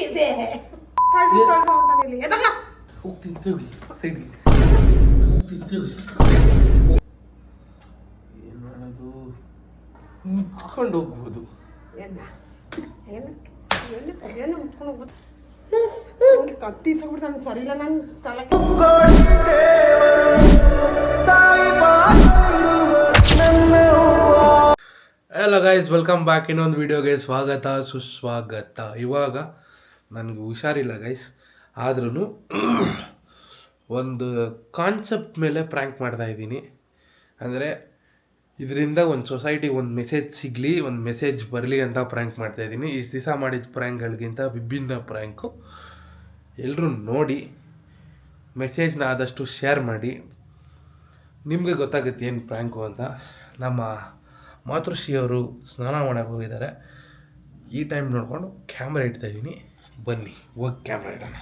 ಇದೆ ಹೋಗ್ತಿದ್ದೇವೆ ಸೈಡ್ಗೆ ಹೋಗ್ತಿದ್ದೇವೆ. ಏನು ಮಾಡೋದು? ಮುಚ್ಕೊಂಡು ಹೋಗ್ಬೋದು. ಕತ್ತಿಸ್ಬಿಡ್ತಾನೆ ಸರಿ ಇಲ್ಲ ನನ್ನ ತಲೆ. Hello guys, welcome back. ಇನ್ನೊಂದು ವೀಡಿಯೋಗೆ ಸ್ವಾಗತ ಸುಸ್ವಾಗತ. ಇವಾಗ ನನಗೆ ಹುಷಾರಿಲ್ಲ ಗೈಸ್, ಆದ್ರೂ ಒಂದು ಕಾನ್ಸೆಪ್ಟ್ ಮೇಲೆ ಪ್ರ್ಯಾಂಕ್ ಮಾಡ್ತಾಯಿದ್ದೀನಿ. ಅಂದರೆ ಇದರಿಂದ ಒಂದು ಸೊಸೈಟಿಗೆ ಒಂದು ಮೆಸೇಜ್ ಸಿಗಲಿ, ಒಂದು ಮೆಸೇಜ್ ಬರಲಿ ಅಂತ ಪ್ರ್ಯಾಂಕ್ ಮಾಡ್ತಾಯಿದ್ದೀನಿ. ಇಷ್ಟು ದಿವಸ ಮಾಡಿದ ಪ್ರ್ಯಾಂಕ್ಗಳಿಗಿಂತ ವಿಭಿನ್ನ ಪ್ರ್ಯಾಂಕು. ಎಲ್ಲರೂ ನೋಡಿ ಮೆಸೇಜ್ನ ಆದಷ್ಟು ಶೇರ್ ಮಾಡಿ. ನಿಮಗೆ ಗೊತ್ತಾಗುತ್ತೆ ಏನು ಪ್ರ್ಯಾಂಕು ಅಂತ. ನಮ್ಮ ಮಾತೃಶ್ರೀಯವರು ಸ್ನಾನ ಮಾಡೋಕ್ಕೆ ಹೋಗಿದ್ದಾರೆ. ಈ ಟೈಮ್ ನೋಡಿಕೊಂಡು ಕ್ಯಾಮ್ರಾ ಇಡ್ತಾಯಿದ್ದೀನಿ. ಬನ್ನಿ ಹೋಗಿ ಕ್ಯಾಮ್ರಾ ಇಡೋಣ.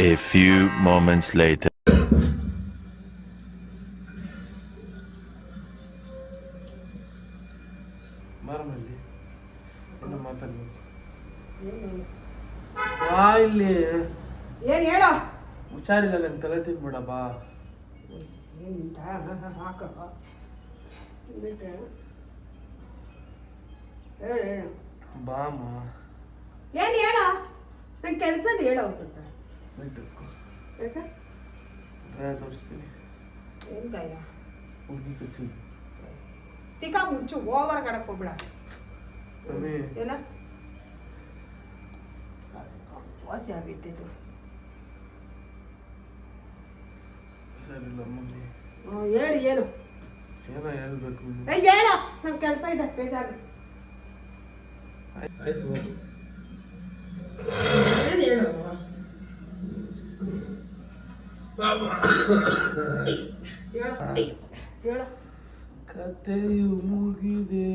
A few moments later. ಬಾರಮಲ್ಲಿ ಏನು ಮಾತಾಡ್ಬೇಕು. ಇಲ್ಲಿ ಏನು ಹೇಳೋ? ಹುಷಾರಿಲ್ಲ, ನಂಗೆ ತಲೆ ತಿನ್ಬೇಡ ಬಾ. ಏನಿಂತ ಹಾಕ ಬಾಮ. ಏನು ಹೇಳೋ? ನಂಗೆ ಕೆಲಸದ ಹೇಳೋ ಸ್ವಲ್ಪ. ಯಾಕೆ ಗಾಯ ತೋರಿಸ್ತೀನಿ. ಏನು ಗಾಯ? ಹುಡುಗಿ ಕಚ್ಚಿ ತಿಕ್ಕ ಮುಂಚು ಓವರ್ ಕಡಕ್ಕೆ ಹೋಗ್ಬಿಡ. ಏನ ವಾಸಿ ಆಗೈತೆ ಇದು. ಹುಷಾರಿಲ್ಲ ಮಮ್ಮಿ. ಹೇಳಿ ಏನು? ಏನೋ ಹೇಳ್ಬೇಕು. ಹೇಳ, ನನ್ನ ಕೆಲಸ ಇದೆ, ಬೇಜಾರು. ಆಯ್ತು ಏನು ಹೇಳು? ಹೇಳ. ಕಥೆಯು ಮುಗಿದೆ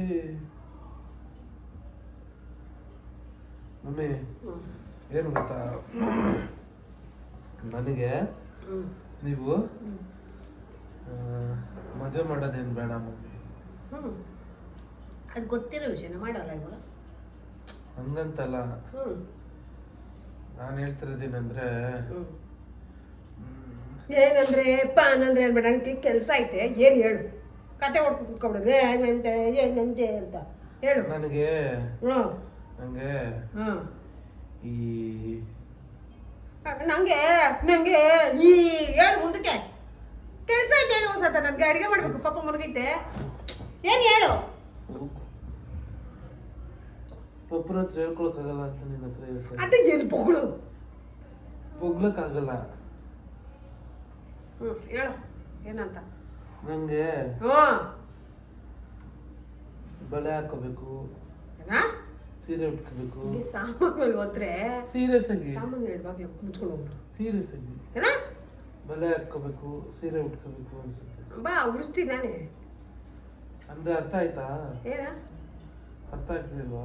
ಮಮ್ಮಿ. ಏನು ಗೊತ್ತಾ, ನನಗೆ ನೀವು ಮದುವೆ ಮಾಡೋದೇನು ಬೇಡ ಮಮ್ಮಿ. ಅದು ಗೊತ್ತಿರೋ ವಿಷಯನ ಮಾಡಲ್ಲ ಇವಾಗ. ಹಂಗಂತಲ್ಲ, ನಾನು ಹೇಳ್ತಿರೋದೇನಂದ್ರೆ, ಏನಂದ್ರೆ ಪಾನಂದ್ರೆ ಏನ್ಬೇಡ, ನನಗೆ ಕೆಲಸ ಐತೆ. ಏನು ಹೇಳು? ಕತೆ ಹೊಡ್ಕೊಂಡು ಕುತ್ಕೊಬಿಡೋದು ಏನಂತೆ ಏನಂತೆ ಅಂತ ಹೇಳು ನನಗೆ. ಹ್ಞೂ ನನಗೆ ಹ್ಞೂ ಈ ನಂಗೆ ನಂಗೆ ಈ ಹೇಳು ಮುಂದಕ್ಕೆ. ಕೆಲಸ ಐತೆ ಹೇಳು ಸತ. ನನಗೆ ಅಡುಗೆ ಮಾಡ್ಬೇಕು, ಪಾಪ ಮನಗೈತೆ. ಏನು ಹೇಳು? ಒಬ್ಬರ ಹತ್ರ ಹೇಳ್ಕೊಳಕ್ಕಾಗಲ್ಲ ಅಂತ ನಿನ್ನ ಹತ್ರ ಹೇಳ್ತಾರೆ. ಅದೇ ಏನು ಬೊಗಳು? ಬೊಗ್ಲಕ್ಕಾಗಲ್ಲ. ಹೇಳು ಏನಂತ. ನನಗೆ ಹ್ಞೂ ಬಳೆ ಹಾಕೋಬೇಕು, ಏನಾ ಸೀರೆ ಉಟ್ಕೋಬೇಕು. ಸಾಮಾನ್ಯ ಹೋದ್ರೆ ಸೀರಿಯಸ್ ಆಗಿ, ಸಾಮಾನ್ಯ ಹೇಳ್ಬಾಗ್ಲು ಮುಚ್ಕೊಂಡು ಹೋಗ್ಬಿಡು. ಸೀರಿಯಸ್ ಆಗಿ ಏನಾ ಬಳೆ ಹಾಕೋಬೇಕು, ಸೀರೆ ಉಟ್ಕೋಬೇಕು ಅನ್ಸುತ್ತೆ. ಬಾ ಉಡಿಸ್ತೀನಿ ನಾನೇ. ಅಂದ್ರೆ ಅರ್ಥ ಆಯ್ತಾ? ಏನ ಅರ್ಥ ಆಗ್ತಿಲ್ವಾ?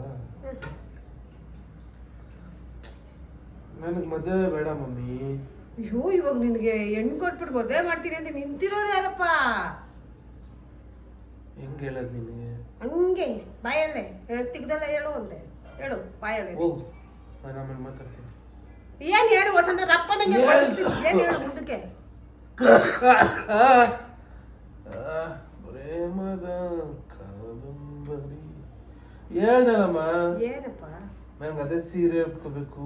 ನನಗೆ ಮದುವೆ ಬೇಡ ಮಮ್ಮಿ. ಅಯ್ಯೋ, ಇವಾಗ ನಿನಗೆ ಹೆಣ್ಣು ಕೊಟ್ಬಿಟ್ಟು ಮದುವೆ ಮಾಡ್ತೀನಿ ಅಂತ ನಿಂತಿರೋರು ಯಾರಪ್ಪ? ಹೆಂಗ್ ಹೇಳದ್ ನಿನಗೆ? ಹಂಗೆ ಬಾಯಲ್ಲೇ ತಿಗ್ದಲ್ಲ ಹೇಳು ಅಂದೆ. ಹೇಳು ಬಾಯಲ್ಲೇ. ಹೋಗು, ನಾನು ಆಮೇಲೆ ಮಾತಾಡ್ತೀನಿ. ಏನು ಹೇಳು ವಸಂತ? ರಪ್ಪ ನಂಗೆ ಏನು ಹೇಳು ಮುಂದಕ್ಕೆ? ಪ್ರೇಮದ ಕಾದಂಬರಿ ಹೇಳ್ದಲ್ಲಮ್ಮ. ಏನಪ್ಪ? ನಂಗೆ ಅದೇ ಸೀರೆ ಉಟ್ಕೋಬೇಕು.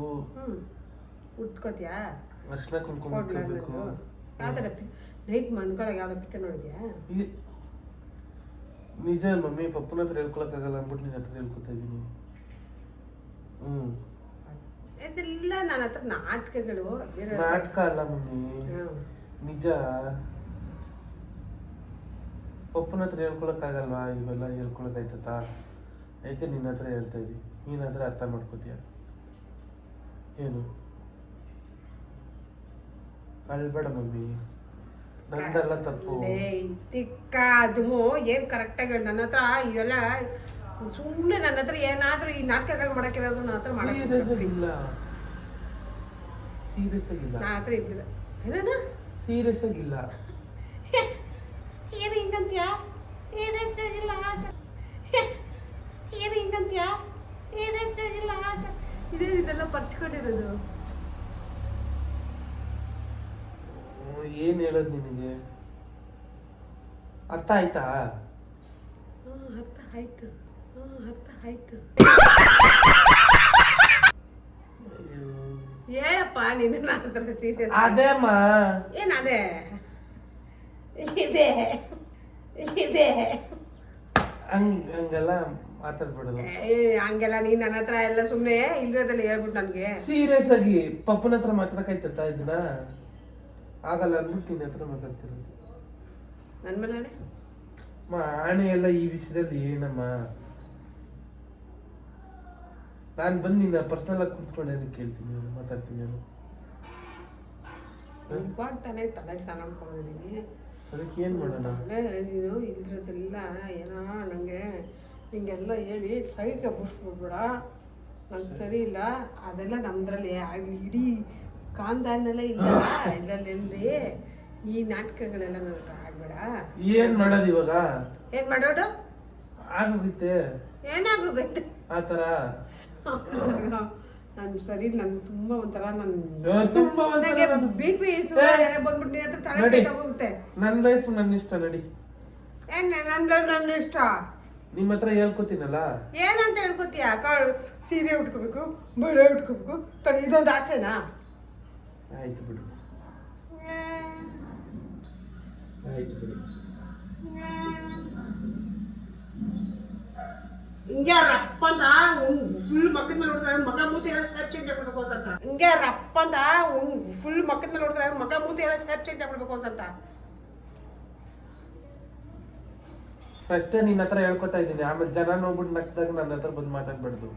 ಉಟ್ಕೋತಿಯಾ? ಅರ್ಶಿನ ಕುಂಕುಮ ಉಟ್ಕೋಬೇಕು. ಯಾವ್ದಾರ ನೈಟ್ ಮನ್ಕೊಳಗೆ ಯಾವ್ದಾರ ಪಿಕ್ಚರ್ ನೋಡಿದ್ಯಾ? ನಿಜ ಮಮ್ಮಿ, ಪಪ್ಪನ ಹತ್ರ ಹೇಳ್ಕೊಳಕ್ಕಾಗಲ್ಲ ಅಂದ್ಬಿಟ್ಟು ನಿನ್ನ ಹತ್ರ ಹೇಳ್ಕೊತಾ ಇದ್ದೀನಿ. ಇದೆಲ್ಲ ನನ್ನ ಹತ್ರ ನಾಟಕಗಳು. ನಾಟಕ ಅಲ್ಲ ಮಮ್ಮಿ, ನಿಜ. ಪಪ್ಪನ ಹತ್ರ ಹೇಳ್ಕೊಳಕ್ಕಾಗಲ್ವಾ? ಇವೆಲ್ಲ ಹೇಳ್ಕೊಳಕ್ಕಾಯ್ತತಾ? ಯಾಕೆ ನಿನ್ನ ಹತ್ರ ಹೇಳ್ತಾ ಇದ್ದೀನಿ, ನೀನಾದ್ರೆ ಅರ್ಥ ಮಾಡ್ಕೋತೀಯ. ಏನು ಅಳ್ಬೇಡ ಮಮ್ಮಿ, ನಂದೆಲ್ಲ ತಪ್ಪು. ತಿಕ್ಕ ಅದು ಏನು ಕರೆಕ್ಟಾಗಿ ನನ್ನ ಹತ್ರ ಇದೆಲ್ಲ ಸುಮ್ಮನೆ ನನ್ನ ಹತ್ರ ಏನಾದ್ರೂ ಈ ನಾಟಕಗಳು ಮಾಡಕ್ಕಿರೋದು ನನ್ನ ಹತ್ರ ಸೀರಿಯಸ್ ಮಾಡಕ್ಕೆ ಆಗಿಲ್ಲ ಸೀರಿಯಸ್ ಆಗಿಲ್ಲ ನನ್ನ ಹತ್ರ ಇದ್ದಿಲ್ಲ ಏನೇನ ಸೀರಿಯಸ್ ಆಗಿಲ್ಲ ಏನು ಹಿಂಗಂತ್ಯ ಸೀರಿಯಸ್ ಆಗಿಲ್ಲ ಆತ ಏನು ಹಿಂಗಂತ್ಯ ಸೀರಿಯಸ್ ಆಗಿಲ್ಲ ಆತ ಇದೆಲ್ಲ ಪರ್ಚ್ಕೊಂಡಿರೋದು. ಏನ್ ಹೇಳೋದು ನಿನಗೆ ಅರ್ಥ ಆಯ್ತಾ? ಅರ್ಥ ಆಯ್ತು ಅರ್ಥ ಆಯ್ತು. ಹೇಳಪ್ಪ ನೀನು ನನ್ನ ಹತ್ರ ಸೀರಿಯಸ್ ಅದೇಮ್ಮ ಏನದೇ ಇದೆ ಇದೆ ಹಂಗೆಲ್ಲ ಮಾತಾಡ್ಬಿಡೋದು. ಹಂಗೆಲ್ಲ ನೀನ್ ನನ್ನ ಹತ್ರ ಎಲ್ಲ ಸುಮ್ಮನೆ ಇಲ್ದ್ರದಲ್ಲಿ ಹೇಳ್ಬಿಟ್ಟು ನನ್ಗೆ ಸೀರಿಯಸ್ ಆಗಿ ಪಪ್ಪನ ಹತ್ರ ಮಾತಾಡಕಾಯ್ತತ್ತ ಇದನ್ನ ಆಗಲ್ಲ ಅಂದ್ಬಿಟ್ಟು ನಿನ್ನ ಹತ್ರ ಮಾತಾಡ್ತಿರೋದು. ನನ್ ಮೇಲೆ ಆಣೆ ಎಲ್ಲ ಈ ವಿಷಯದಲ್ಲಿ ಏನಮ್ಮ ನಾನು ಬಂದು ನಿನ್ನ ಪರ್ಸನಲ್ ಆಗಿ ಕುತ್ಕೊಂಡು ಕೇಳ್ತೀನಿ ಮಾತಾಡ್ತೀನಿ ನಾನು. ಇವಾಗ ತಾನೇ ತಲೆಗೆ ಸ್ನಾನ ಮಾಡ್ಕೊಂಡಿದ್ದೀನಿ. ಅದಕ್ಕೆ ಏನ್ ಮಾಡೋಣ? ನೀನು ಇಲ್ದ್ರದೆಲ್ಲ ಏನೋ ನಂಗೆ ಹಿಂಗೆಲ್ಲ ಹೇಳಿ ಸೈಕೆ ಬಿಡ್ಸ್ಬಿಡ್ಬೇಡ. ನಂಗೆ ಸರಿ ಇಲ್ಲ ಅದೆಲ್ಲ ನಮ್ದ್ರಲ್ಲಿ ಇಡೀ ಕಾಂದಾನೆಲ್ಲ ಇಲ್ಲ ಇದರಲ್ಲಿ ಈ ನಾಟಕಗಳೆಲ್ಲ ನನ್ನ ಹತ್ರ ಆಡ್ಬೇಡ. ಏನ್ ಮಾಡೋದು ಇವಾಗ? ಏನ್ ಮಾಡೋಡು? ಆಗೋಗುತ್ತೆ ಏನಾಗೋಗುತ್ತೆ ಆತರ. ನಾನು ಸರಿ ನನ್ ತುಂಬಾ ಒಂಥರ ತುಂಬಾ ನನಗೆ ಬಿ ಪಿ ಬಂದ್ಬಿಟ್ಟು ನಿನ್ನ ಹತ್ರ ತಲೆ ಕೆಟ್ಟೋಗುತ್ತೆ. ನನ್ನ ಲೈಫ್ ನನ್ನ ಇಷ್ಟ ನಡಿ. ಏನ್ ನನ್ನ ಇಷ್ಟ ನಿಮ್ಮ ಹತ್ರ ಹೇಳ್ಕೊತೀನಲ್ಲ ಏನಂತ ಹೇಳ್ಕೊತೀಯ? ಸೀರೆ ಉಟ್ಕೋಬೇಕು ಬಳೆ ಉಟ್ಕೋಬೇಕು ಕಡೆ ಇದೊಂದು ಆಸೆನಾ? ಆಯ್ತು ಬಿಡು ಆಯ್ತು ಬಿಡು. ಹಿಂಗೆ ರಪ್ಪಂದ ಫುಲ್ ಮಕ್ಕದ ಮೇಲೆ ಹೊಡೆದ್ರೆ ಮಗ ಮೂತಿ ಎಲ್ಲ ಸ್ಟೆಪ್ ಚೇಂಜ್ ಆಗ್ಬಿಡ್ಬೇಕು ಅನ್ಸಂತ. ಹಿಂಗೆ ರಪ್ಪಂದ ಫುಲ್ ಮಕ್ಕದ ಮೇಲೆ ಹೊಡೆದ್ರೆ ಮಗ ಮೂತಿ ಎಲ್ಲ ಸ್ಟೆಪ್ ಚೇಂಜ್ ಆಗ್ಬಿಡ್ಬೇಕು ಅನ್ಸಂತ. ಫಸ್ಟೇ ನಿನ್ನ ಹತ್ರ ಹೇಳ್ಕೊತಾ ಇದ್ದೀನಿ, ಆಮೇಲೆ ಜನ ನೋಡ್ಬಿಟ್ಟು ನಕ್ದಾಗ ನನ್ನ ಹತ್ರ ಬಂದು ಮಾತಾಡ್ಬಾರ್ದು.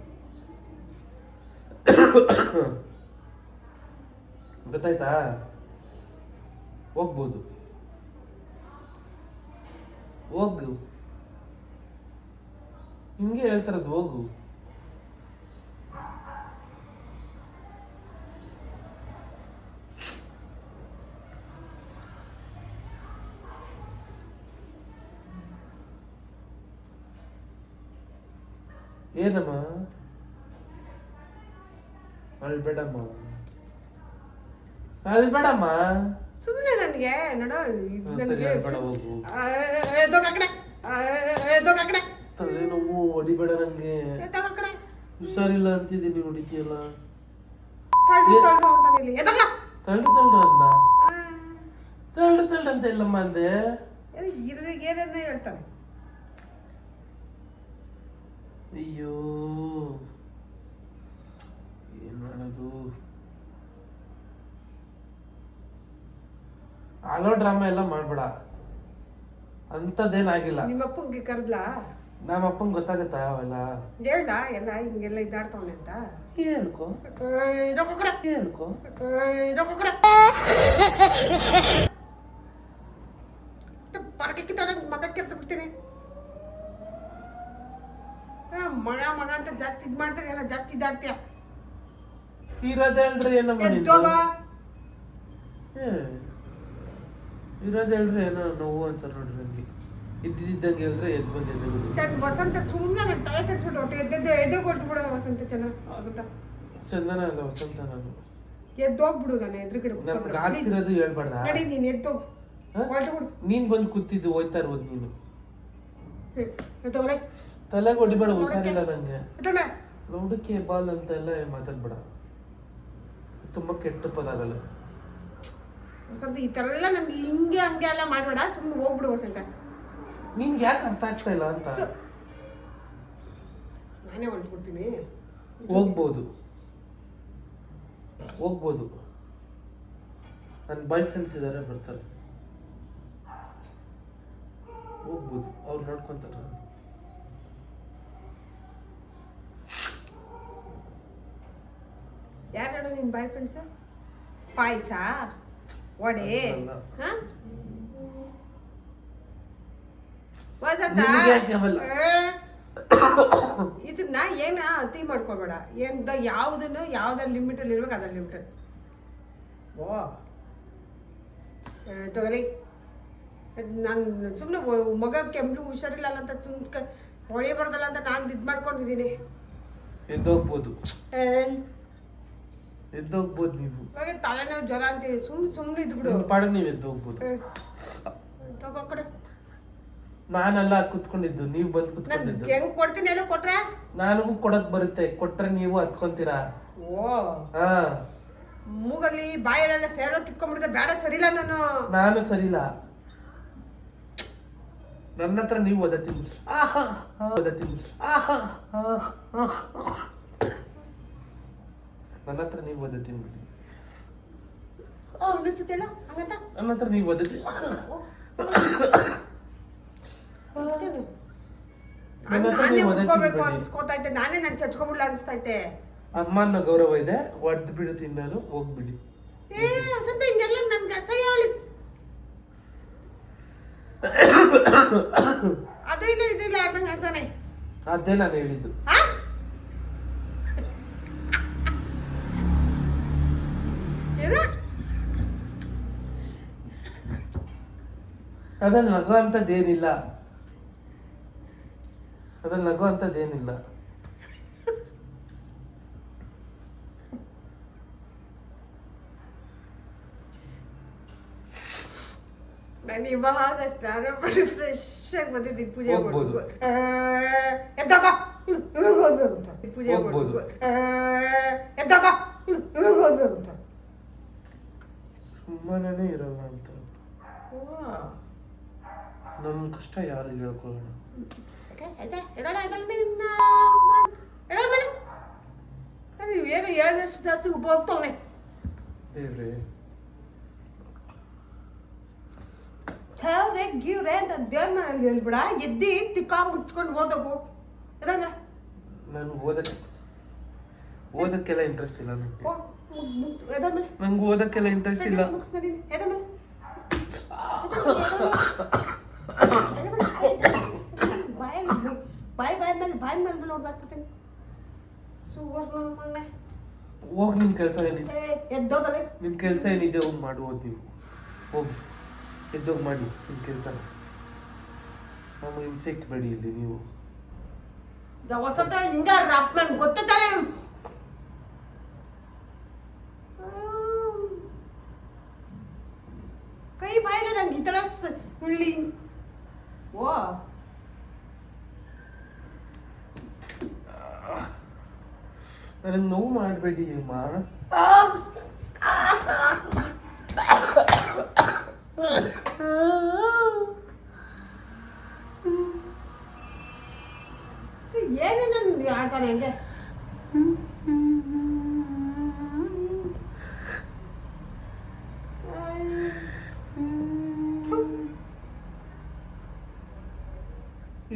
ಗೊತ್ತಾಯ್ತಾ? ಹೋಗ್ಬೋದು ಹೋಗು, ಹಿಂಗೆ ಹೇಳ್ತಾರದು ಹೋಗು. ಏನಮ್ಮ ಅಳ್ಬೇಡಮ್ಮ ಅಳ್ಬೇಡಮ್ಮ. ಸುಮ್ಮನೆ ನನಗೆ ನೋಡೋ ಸರಿ ಅಳ್ಬೇಡ ಹೋಗು. ತಲೆನೋವು ಹೊಡಿಬೇಡ ನಂಗೆ. ಹುಷಾರಿಲ್ಲ ಅಂತಿದ್ದೀನಿ ಹೊಡಿತೀಯಲ್ಲ. ತಳ್ಳು ಅಂತ ಇಲ್ಲಮ್ಮ ಅಂದೆ. ಏನೇನ ಹೇಳ್ತಾನೆ. ಅಯ್ಯೋ ಏನ್ ಮಾಡೋದು? ಆಲೋ ಡ್ರಾಮಾ ಎಲ್ಲ ಮಾಡ್ಬೇಡ, ಅಂತದೇನಾಗಿಲ್ಲ. ನಿಮ್ಮಪ್ಪಂಗೆ ಕರೆದ್ಲಾ? ನಮ್ಮ ಅಪ್ಪಂಗೆ ಗೊತ್ತಾಗತ್ತಾ ಅವೆಲ್ಲ? ಹೇಳ್ದ ಎಲ್ಲ ಹಿಂಗೆಲ್ಲ ಇದಾಡ್ತಾವನೆ ಅಂತ? ಹೇಳ್ಕೊ ಹೇಳ್ಕೊ. ಪರಕ್ಕೆ ಮಗ ಕೆರ್ದು ಬಿಡ್ತೀನಿ. ಮಗ ಮಗ ಅಂತ ಜಾಸ್ತಿ ಇದ್ ಮಾಡ್ತಾರೆ, ಎಲ್ಲ ಜಾಸ್ತಿ ಇದಾಡ್ತೀಯ. ಇರೋದ್ ಹೇಳ್ರೆ ಏನಮ್ಮ ಇರೋದ್ ಹೇಳ್ರೆ ಏನೋ ನೋವು ಅಂತ ನೋಡ್ರಿ. ನಂಗೆ ಇದ್ದಿದ್ದಂಗೆ ಹೇಳಿದ್ರೆ ಎದ್ದು ಬಂದಿದ್ದೆ. ಚಂದ ವಸಂತ ಸುಮ್ಮನೆ ನನ್ನ ತಲೆ ಕೆಡಿಸ್ಬಿಟ್ಟು ಒಟ್ಟು ಎದ್ದು ಕೊಟ್ಬಿಡ. ವಸಂತ ವಸಂತ ಚಂದನ ಅಲ್ಲ ವಸಂತ. ನಾನು ಎದ್ದೋಗ್ಬಿಡು, ನಾನು ಎದುರುಗಡೆ ನಮ್ಗೆ ಆಗ್ತಿರೋದು ಹೇಳ್ಬಾರ್ದ? ನಡಿ ನೀನು ಎದ್ದೋಗ್ ಹೊರಟುಬಿಡು. ನೀನ್ ಬಂದು ಕೂತಿದ್ದು ಹೋಯ್ತಾ ಇರ್ಬೋದು ನೀನು. ಎದ್ದೋಗ್ಲೆ ತಲೆಗೆ ಹೊಡಿಬೇಡ, ಹುಷಾರಿಲ್ಲ ನಂಗೆ. ಎದ್ದೋಗ್ಲೆ ಲೌಡಕ್ಕೆ ಬಾಲ್ ಅಂತ ಎಲ್ಲ ಮಾತಾಡ್ಬೇಡ, ತುಂಬಾ ಕೆಟ್ಟ ಪದಾಗಲ್ಲ. ವಸಂತ ಈ ಥರ ಎಲ್ಲ ನಮ್ಗೆ ಹಿಂಗೆ ಹಂಗೆ ಎಲ್ಲ ಮಾಡಬೇಡ, ಸುಮ್ಮನೆ ಹೋಗ್ಬಿಡು ವಸಂತ. ನಿನ್ಗೆ ಯಾಕೆ ಅರ್ಥ ಆಗ್ತಾ ಇಲ್ಲ ಅಂತ? ನಾನೇ ಹೊರಟ್ಬಿಡ್ತೀನಿ. ಹೋಗ್ಬೋದು ಹೋಗ್ಬೋದು, ನನ್ನ ಬಾಯ್ ಫ್ರೆಂಡ್ಸ್ ಇದ್ದಾರೆ, ಬರ್ತಾರೆ, ಹೋಗ್ಬೋದು, ಅವ್ರು ನೋಡ್ಕೊಂತಾರೆ. ಯಾರು ನಿನ್ನ ಬಾಯ್ ಫ್ರೆಂಡ್ಸ್? ಪಾಯಸ ವಡೆ ವಸಂತ ನಿನಗೆ ಯಾಕೆ ಅವೆಲ್ಲ? ಇದನ್ನ ಏನ ಅತಿ ಮಾಡ್ಕೊಬೇಡ. ಏನು ಯಾವುದನ್ನು ಯಾವ್ದ್ರ ಲಿಮಿಟಲ್ಲಿ ಇರ್ಬೇಕು ಅದ್ರ ಲಿಮಿಟಲ್ಲಿ. ಓ ತಗೊಳ್ಳಿ. ನಾನು ಸುಮ್ಮನೆ ಮಗ ಕೆಮ್ಮಲು ಹುಷಾರಿಲ್ಲ ಅಂತ ಸುಮ್ಮನೆ ಹೊಳೆ ಬರೋದಲ್ಲ ಅಂತ ನಾನು ಇದು ಮಾಡ್ಕೊಂಡಿದ್ದೀನಿ. ಎದ್ದೋಗ್ಬೋದು ನೀವು. ಇವಾಗ ತಲೆನೋವು ಜ್ವರ ಅಂತೀವಿ. ಸುಮ್ಮನೆ ಇದ್ಬಿಡು. ಪಾಡಿಗೆ ನೀವು ಎದ್ದೋಗ್ಬೋದು. ತಗೋ ಕಡೆ. ನಾನೆಲ್ಲ ಕುತ್ಕೊಂಡಿದ್ದು, ನೀವು ಬಂದು ಕುತ್ಕೊಂಡಿದ್ದು. ಹೆಂಗ್ ಕೊಡ್ತೀನಿ ಎಲ್ಲ ಕೊಟ್ರೆ ನನಗೂ ಕೊಡಕ್ ಬರುತ್ತೆ. ಕೊಟ್ರೆ ನೀವು ಹತ್ಕೊಂತೀರಾ. ಓ ಮೂಗಲ್ಲಿ ಬಾಯಲ್ಲೆಲ್ಲ ಸೇರೋ ಕಿತ್ಕೊಂಡ್ಬಿಡುತ್ತೆ. ಬೇಡ ಸರಿಲ್ಲ. ನಾನು ಸರಿಲ್ಲ. ನನ್ನ ಹತ್ರ ನೀವು ಓದತ್ತೀನಿ. ನನ್ನ ಹತ್ರ ನೀವು ಓದತ್ತೀನಿ ಬಿಡಿ. ಅನಿಸುತ್ತೇಳ ಹಂಗಂತ. ನನ್ನ ಹತ್ರ ನೀವು ಓದತ್ತೀನಿ. ಅನ್ಸ್ಕೊತೈತೆ. ನಾನೇ ನಾನು ಚಚ್ಕೊಂಡ್ಬಿಡ್ಲ ಅನ್ಸ್ತೈತೆ. ಅಮ್ಮನ ಗೌರವ ಇದೆ. ಹೊಡೆದು ಬಿಡುತ್ತೀನಿ ನಾನು. ಹೋಗ್ಬಿಡಿ. ಹಿಂಗೆಲ್ಲ ನನ್ಗೆ ಅಸಹ್ಯ. ಅದು ಇಲ್ಲ ಇದು ಇಲ್ಲ ಆಡ್ದಂಗೆ ಆಡ್ತಾನೆ. ಅದೇ ನಾನು ಹೇಳಿದ್ದು. ಅದ್ರಲ್ಲಿ ನಗು ಅಂತದ್ದೇನಿಲ್ಲ. ನಾನು ಇವಾಗ ಸ್ನಾನ ಮಾಡಿ ಫ್ರೆಶ್ ಆಗಿ ಬಂದಿದ್ದೀನಿ. ಪೂಜೆ ಹೋಗ್ಬೋದು. ಪೂಜೆ ಅಂತ ಸುಮ್ಮನೆ ಇರಲ್ಲ ಅಂತ. ನನ್ನ ಕಷ್ಟ ಯಾರಿಗೆ ಹೇಳ್ಕೊಳ್ಳೋಣ. ಏನು 7 ವರ್ಷ ಜಾಸ್ತಿ ಉಪಯೋಗ್ತವನೆ ದೇವ್ರೆ. ದೇವ್ರೆ ಗೀವ್ರೆ ಅಂತ ದೇವ್ರನ್ನ ಹೇಳ್ಬಿಡ. ಎದ್ದಿ ತಿಕ್ಕ ಮುಚ್ಕೊಂಡು ಓದಬೇಕು. ನಾನು ಓದಕ್ಕೆಲ್ಲ ಇಂಟ್ರೆಸ್ಟ್ ಇಲ್ಲ. ನಂಗೆ ಓದಕ್ಕೆಲ್ಲ ಇಂಟ್ರೆಸ್ಟ್ ಇಲ್ಲ. ಬಾಯಿ ಮೇಲೆ ನೋಡ್ದಾಕ್ತೀನಿ. ಹೋಗಿ ನಿಮ್ ಕೆಲಸ ಏನಿದೆ. ಎದ್ದೋಗಲೆ. ನಿಮ್ ಕೆಲಸ ಏನಿದೆ ಹೋಗಿ ಮಾಡುವುದು. ನೀವು ಹೋಗಿ ಎದ್ದೋಗಿ ಮಾಡಿ ನಿಮ್ ಕೆಲಸ. ನಮಗೆ ಹಿಂಸೆ ಇಕ್ಬೇಡಿ ಇಲ್ಲಿ ನೀವು. ವಸಂತ ಹಿಂಗ ರಾಪ್ ನನ್ಗೆ ಗೊತ್ತಾನೆ. ಕೈ ಬಾಯಿಲ್ಲ ನಂಗೆ ಈ ತರ ಇಲ್ಲಿ. ಓ ನನಗೆ ನೋವು ಮಾಡಬೇಡಿ ಅಮ್ಮ. ಏನೇನು ಆಡ್ತಾನೆ ಹಂಗೆ.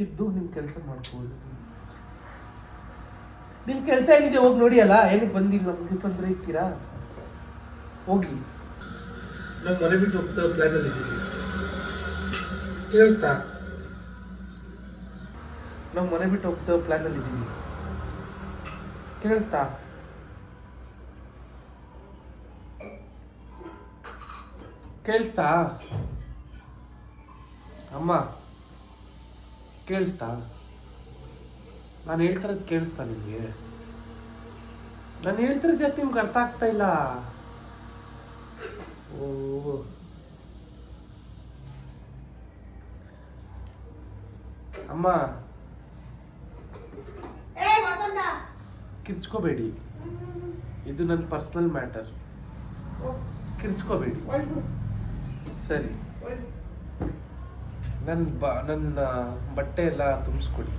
ಇದ್ದು ನಿಮ್ ಕೆಲಸ ಮಾಡ್ಬೋದು. ನಿಮ್ ಕೆಲಸ ಏನಿದೆ ಹೋಗಿ ನೋಡಿ. ಅಲ್ಲ ಏನಕ್ಕೆ ಬಂದಿಲ್ಲ ನಮ್ಗೆ ತೊಂದರೆ ಇರ್ತೀರಾ. ಹೋಗಿ. ನಾವು ಮನೆ ಬಿಟ್ಟು ಹೋಗ್ತಾ ಪ್ಲಾನ್ ಅಲ್ಲಿ ಇದ್ದೀವಿ. ಕೇಳಿಸ್ತಾ? ನಾವು ಮನೆ ಬಿಟ್ಟು ಹೋಗ್ತಾ ಪ್ಲಾನ್ ಅಲ್ಲಿ ಇದ್ದೀವಿ. ಕೇಳಿಸ್ತಾ? ಕೇಳಿಸ್ತಾ ಅಮ್ಮ? ಕೇಳಿಸ್ತಾ? ನಾನು ಹೇಳ್ತಿರೋದು ಕೇಳಿಸ್ತಾ ನಿಮಗೆ? ನಾನು ಹೇಳ್ತಿರೋದು ಯಾಕೆ ನಿಮ್ಗೆ ಅರ್ಥ ಆಗ್ತಾ ಇಲ್ಲ? ಓ ಅಮ್ಮ ಕಿರ್ಚ್ಕೋಬೇಡಿ. ಇದು ನನ್ನ ಪರ್ಸನಲ್ ಮ್ಯಾಟರ್. ಕಿರ್ಚ್ಕೋಬೇಡಿ ಸರಿ. ನನ್ನ ಬಟ್ಟೆ ಎಲ್ಲ ತುಂಬಿಸ್ಕೊಡಿ.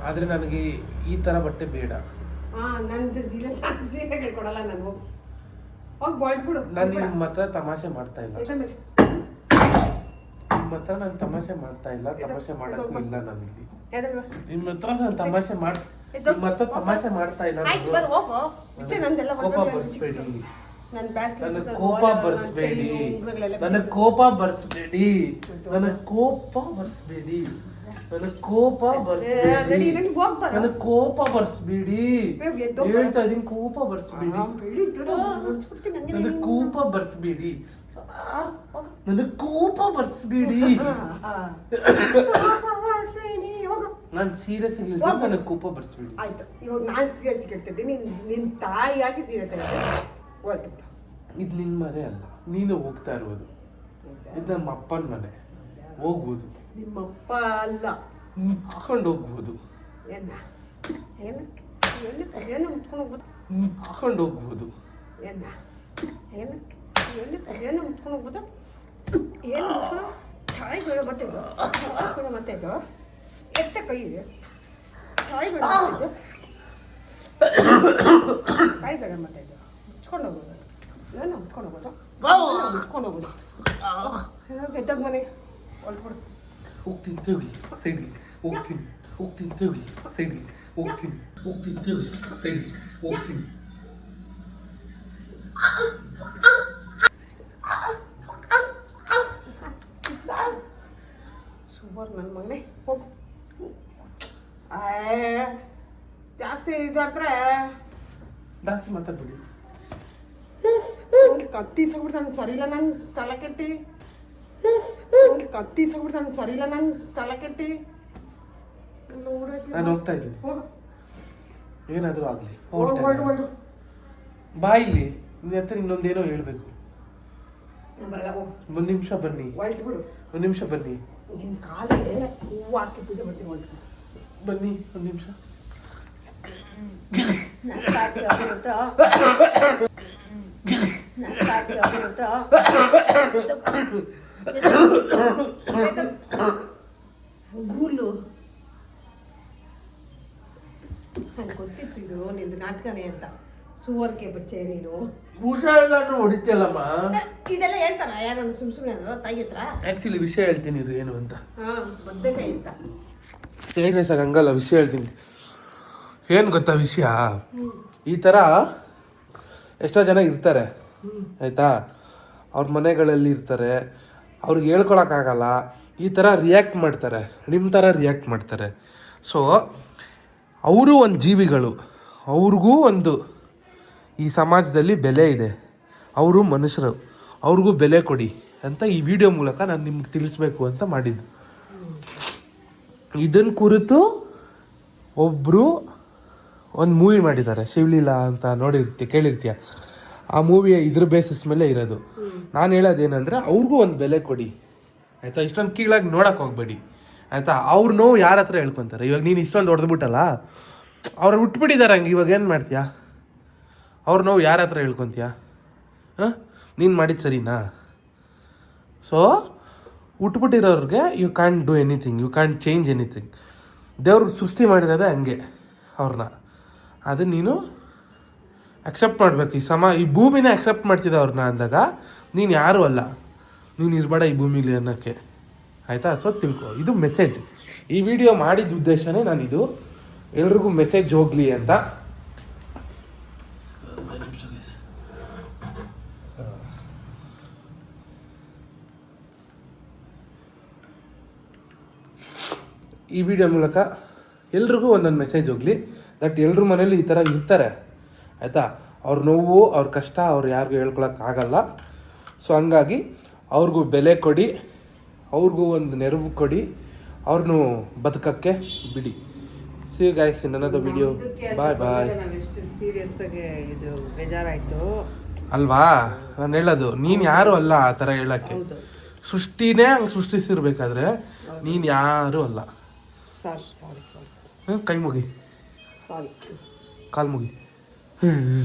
ಆದರೆ ನನಗೆ ಈ ಥರ ಬಟ್ಟೆ ಬೇಡ. ನಾನು ನಿಮ್ಮ ಹತ್ರ ತಮಾಷೆ ಮಾಡ್ತಾ ಇಲ್ಲ. ನಿಮ್ಮ ಹತ್ರ ನಾನು ತಮಾಷೆ ಮಾಡ್ತಾ ಇಲ್ಲ. ತಮಾಷೆ ಮಾಡೋಕ್ಕೂ ಇಲ್ಲ ನಾನಿಲ್ಲಿ. ನಿಮ್ಮ ಹತ್ರ ನಾನು ತಮಾಷೆ ಮಾಡ್ತಾ ಇಲ್ಲ. ಕೋಪ ಬರ್ಸ್ಬೇಡಿ. ನನಗೆ ಕೋಪ ಬರ್ಸ್ಬೇಡಿ. ನನಗೆ ಕೋಪ ಬರ್ಸ್ಬೇಡಿ. ನನಗೆ ಕೋಪ ಬರ್ಸ್ಬೇಡಿ. ಹೇಳ್ತಾ ಇದೀನಿ, ಕೋಪ ಬರ್ಸ್ಬೇಡಿ. ನನಗೆ ಕೋಪ ಬರ್ಸ್ಬೇಡಿ. ನನಗೆ ಕೋಪ ಬರ್ಸ್ಬೇಡಿ. ನಾನು ಸೀರಿಯಸ್ ನನಗೆ ಕೋಪ ಬರ್ಸ್ಬೇಡಿ. ಆಯ್ತು, ಇವಾಗ ನಾನು ಸೀರಿಯಸ್ ಕೇಳ್ತಿದ್ದೆ, ನಿನ್ನ ತಾಯಿಯಾಗಿ ಸೀರಿಯಸ್ ಆಗಿದೆ. ಹೊರಟು ಇದು ನಿನ್ನ ಮನೆ ಅಲ್ಲ, ನೀನು ಹೋಗ್ತಾ ಇರ್ಬೋದು. ಇದು ನಮ್ಮ ಅಪ್ಪನ ಮನೆ, ಹೋಗ್ಬೋದು. ನಿಮ್ಮಪ್ಪ ಅಲ್ಲ, ಮುಚ್ಕೊಂಡು ಹೋಗ್ಬೋದು. ಏನ ಏನು ಏನು ಮುಚ್ಕೊಂಡು ಹೋಗ್ಬೋದು? ಮುಚ್ಕೊಂಡು ಹೋಗ್ಬೋದು. ಏನ ಏನು ಏನು ಏನು ಮುಚ್ಕೊಂಡು ಹೋಗ್ಬೋದು? ಏನು ಮುಚ್ಕೊಂಡು ತಾಯಿ ಬೇಡ ಮತ್ತೆ ಇದು ಮತ್ತೆ ಇದು ಎತ್ತ ಕೈ ಇದೆ. ತಾಯಿ ಬೇಡ ಮತ್ತೆ ಇದು ತಾಯಿ ಬೇಡ ಮತ್ತೆ ಇದು ಮುಚ್ಕೊಂಡು ಹೋಗೋದು. ಏನು ಮುಚ್ಕೊಂಡು ಹೋಗೋದು? ಮುಚ್ಕೊಂಡು ಹೋಗೋದು. ಗೆದ್ದಾಗ ಮನೆ ಹೊಲ್ಬಿಡು. ಹೋಗ್ತೀನಿ ತಿರುಗಿ ಸೈಡ್ಗೆ, ಹೋಗ್ತೀನಿ ಹೋಗ್ತೀನಿ ತಿರುಗಿ ಸೈಡ್ಗೆ, ಹೋಗ್ತೀನಿ ಹೋಗ್ತೀನಿ ತಿರುಗಿ ಸೈಡ್ಗೆ, ಹೋಗ್ತೀನಿ. ಸೂಪರ್ ನನ್ನ ಮಗನೇ, ಹೋಗು. ಜಾಸ್ತಿ ಇದಾದ್ರೆ ಜಾಸ್ತಿ ಮಾತಾಡ್ಬಿಡಿ. ಒಂದು ಕತ್ತಿಸ್ಬಿಟ್ಟು ನಾನು ಸರಿಯಿಲ್ಲ, ನಾನು ತಲೆ ಕೆಟ್ಟಿ. ಒಂದು ಕತ್ತಿಸ್ಬಿಟ್ಟು ನಾನು ಸರಿಯಿಲ್ಲ, ನಾನು ತಲೆ ಕೆಟ್ಟಿ. ನಾನು ಹೋಗ್ತಾ ಇದ್ದೀನಿ, ಏನಾದರೂ ಆಗಲಿ. ಹೊರಡು ಬಾ ಇಲ್ಲಿ, ನಿನ್ನ ಹತ್ರ ಇನ್ನೊಂದೇನೋ ಹೇಳ್ಬೇಕು. ಒಂದು ನಿಮಿಷ ಬನ್ನಿ, ಹೊಲ್ಟು ಬಿಡು. ಒಂದು ನಿಮಿಷ ಬನ್ನಿ. ನಿನ್ನ ಕಾಲಿಗೆ ಹೂವು ಹಾಕಿ ಪೂಜೆ ಮಾಡ್ತೀನಿ. ಹೊಲ್ಟು ಬನ್ನಿ ಒಂದು ನಿಮಿಷ. ಗೂಲು ನನಗೆ ಗೊತ್ತಿತ್ತು ಇದು ನಿಂದು ನಾಟಕನೇ ಅಂತ. ಸುವರ್ಕೆ ಬಚ್ಚೆ ನೀನು ಹುಷಾರಿಲ್ಲಾದ್ರೂ ಹೊಡಿತೀಯಲ್ಲಮ್ಮ. ಇದೆಲ್ಲ ಹೇಳ್ತಾರ ಯಾರನ್ನು ಸುಮ್ಮನೆ ತಾಯಿ ಹತ್ರ? ಆ್ಯಕ್ಚುಲಿ ವಿಷಯ ಹೇಳ್ತೀನಿ ಇರು ಏನು ಅಂತ. ಹಾಂ ಬದ್ನೆಕಾಯಿ ಅಂತ ಹೇಳಿ ಸರ್, ಹಂಗಲ್ಲ, ವಿಷಯ ಹೇಳ್ತೀನಿ. ಏನು ಗೊತ್ತಾ ವಿಷಯ? ಈ ಥರ ಎಷ್ಟೋ ಜನ ಇರ್ತಾರೆ ಆಯಿತಾ, ಅವ್ರ ಮನೆಗಳಲ್ಲಿ ಇರ್ತಾರೆ, ಅವ್ರಿಗೆ ಹೇಳ್ಕೊಳಕ್ಕಾಗಲ್ಲ, ಈ ಥರ ರಿಯಾಕ್ಟ್ ಮಾಡ್ತಾರೆ, ನಿಮ್ಮ ಥರ ರಿಯಾಕ್ಟ್ ಮಾಡ್ತಾರೆ. ಸೊ ಅವರು ಒಂದು ಜೀವಿಗಳು, ಅವ್ರಿಗೂ ಒಂದು ಈ ಸಮಾಜದಲ್ಲಿ ಬೆಲೆ ಇದೆ, ಅವರು ಮನುಷ್ಯರು, ಅವ್ರಿಗೂ ಬೆಲೆ ಕೊಡಿ ಅಂತ ಈ ವಿಡಿಯೋ ಮೂಲಕ ನಾನು ನಿಮ್ಗೆ ತಿಳಿಸ್ಬೇಕು ಅಂತ ಮಾಡಿದ್ದು. ಇದನ್ನು ಕುರಿತು ಒಬ್ಬರು ಒಂದು ಮೂವಿ ಮಾಡಿದ್ದಾರೆ, ಶಿವಲೀಲಾ ಅಂತ, ಕೇಳಿರ್ತೀಯ. ಆ ಮೂವಿಯ ಇದ್ರ ಬೇಸಿಸ್ ಮೇಲೆ ಇರೋದು. ನಾನು ಹೇಳೋದೇನೆಂದರೆ ಅವ್ರಿಗೂ ಒಂದು ಬೆಲೆ ಕೊಡಿ ಆಯಿತಾ. ಇಷ್ಟೊಂದು ಕೀಳಾಗಿ ನೋಡೋಕೆ ಹೋಗ್ಬೇಡಿ ಆಯಿತಾ. ಅವ್ರ ನೋವು ಯಾರ ಹತ್ರ ಹೇಳ್ಕೊತಾರೆ? ಇವಾಗ ನೀನು ಇಷ್ಟೊಂದು ಹೊಡೆದ್ಬಿಟ್ಟಲ್ಲ, ಅವ್ರು ಹುಟ್ಬಿಟ್ಟಿದ್ದಾರೆ ಹಂಗೆ, ಇವಾಗ ಏನು ಮಾಡ್ತೀಯಾ? ಅವ್ರ ನೋವು ಯಾರ ಹತ್ರ ಹೇಳ್ಕೊತೀಯಾ? ಹಾಂ, ನೀನು ಮಾಡಿದ್ದು ಸರಿನಾ? ಸೊ ಹುಟ್ಬಿಟ್ಟಿರೋರಿಗೆ you can do anything, you can change anything. ದೇವ್ರು ಸೃಷ್ಟಿ ಮಾಡಿರೋದೇ ಹಂಗೆ ಅವ್ರನ್ನ. ಅದನ್ನು ನೀನು ಅಕ್ಸೆಪ್ಟ್ ಮಾಡಬೇಕು. ಈ ಭೂಮಿನೇ ಅಕ್ಸೆಪ್ಟ್ ಮಾಡ್ತಿದ್ದೆ ಅವ್ರನ್ನ ಅಂದಾಗ ನೀನು ಯಾರೂ ಅಲ್ಲ, ನೀನು ಇರಬೇಡ ಈ ಭೂಮಿಲಿ ಅನ್ನೋಕ್ಕೆ ಆಯಿತಾ. ಸೊ ತಿಳ್ಕೊ, ಇದು ಮೆಸೇಜ್. ಈ ವಿಡಿಯೋ ಮಾಡಿದ ಉದ್ದೇಶನೇ ನಾನಿದು, ಎಲ್ರಿಗೂ ಮೆಸೇಜ್ ಹೋಗಲಿ ಅಂತ. ಈ ವಿಡಿಯೋ ಮೂಲಕ ಎಲ್ರಿಗೂ ಒಂದೊಂದು ಮೆಸೇಜ್ ಹೋಗಲಿ, ದಟ್ ಎಲ್ರ ಮನೇಲಿ ಈ ಥರ ಇರ್ತಾರೆ ಆಯಿತಾ. ಅವ್ರ ನೋವು, ಅವ್ರ ಕಷ್ಟ ಅವ್ರು ಯಾರಿಗೂ ಹೇಳ್ಕೊಳಕ್ಕಾಗಲ್ಲ. ಸೊ ಹಂಗಾಗಿ ಅವ್ರಿಗೂ ಬೆಲೆ ಕೊಡಿ, ಅವ್ರಿಗೂ ಒಂದು ನೆರವು ಕೊಡಿ, ಅವ್ರನ್ನೂ ಬದುಕಕ್ಕೆ ಬಿಡಿ. See you guys in another video. Bye bye. ಎಷ್ಟು ಸೀರಿಯಸ್ ಆಗಿ ಇದು ಬೇಜಾರಾಯಿತು ಅಲ್ವಾ? ನಾನು ಹೇಳೋದು, ನೀನು ಯಾರು ಅಲ್ಲ ಆ ಥರ ಹೇಳೋಕ್ಕೆ. ಸೃಷ್ಟಿನೇ ಹಂಗೆ ಸೃಷ್ಟಿಸಿರ್ಬೇಕಾದ್ರೆ ನೀನು ಯಾರೂ ಅಲ್ಲ. ಸಾರಿ ಕೈ ಮುಗಿ, ಸಾರಿ ಕಾಲು ಮುಗಿ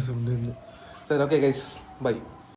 ಸುಮ್ಮನೆ. ಸರಿ, ಓಕೆ ಗೈಸ್, ಬಾಯ್.